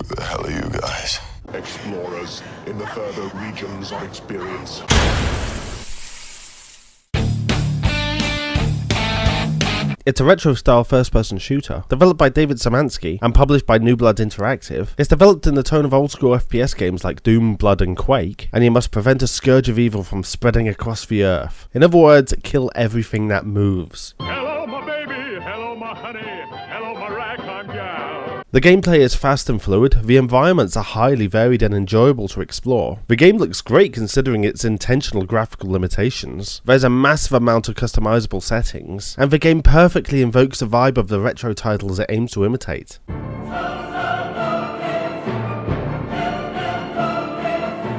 Who the hell are you guys? Explorers in the further regions of experience. It's a retro-style first-person shooter, developed by David Szymanski and published by New Blood Interactive. It's developed in the tone of old-school FPS games like Doom, Blood and Quake, and you must prevent a scourge of evil from spreading across the earth. In other words, kill everything that moves. Hello, my baby. Hello, my honey. Hello, my ragtime gal. The gameplay is fast and fluid, the environments are highly varied and enjoyable to explore. The game looks great considering its intentional graphical limitations. There's a massive amount of customizable settings, and the game perfectly invokes the vibe of the retro titles it aims to imitate.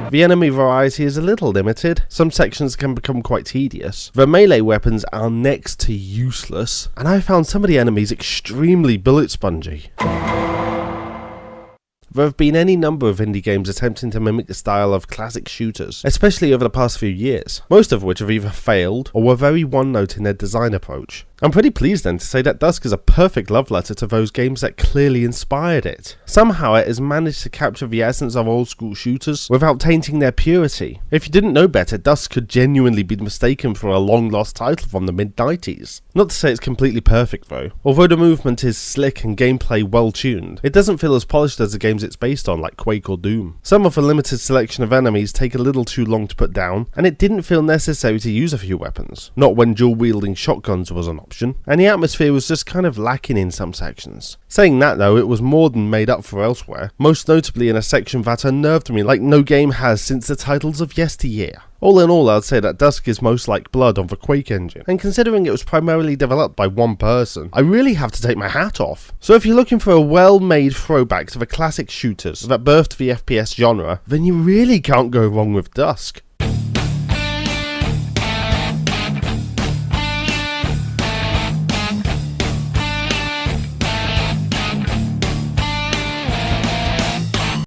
The enemy variety is a little limited, some sections can become quite tedious, the melee weapons are next to useless, and I found some of the enemies extremely bullet spongy. There have been any number of indie games attempting to mimic the style of classic shooters, especially over the past few years, most of which have either failed or were very one-note in their design approach. I'm pretty pleased then to say that Dusk is a perfect love letter to those games that clearly inspired it. Somehow it has managed to capture the essence of old school shooters without tainting their purity. If you didn't know better, Dusk could genuinely be mistaken for a long lost title from the mid-90s. Not to say it's completely perfect though. Although the movement is slick and gameplay well tuned, it doesn't feel as polished as the games it's based on like Quake or Doom. Some of the limited selection of enemies take a little too long to put down, and it didn't feel necessary to use a few weapons. Not when dual wielding shotguns was an option, and the atmosphere was just kind of lacking in some sections. Saying that though, it was more than made up for elsewhere, most notably in a section that unnerved me like no game has since the titles of yesteryear. All in all, I'd say that Dusk is most like Blood on the Quake engine, and considering it was primarily developed by one person, I really have to take my hat off. So if you're looking for a well-made throwback to the classic shooters that birthed the FPS genre, then you really can't go wrong with Dusk.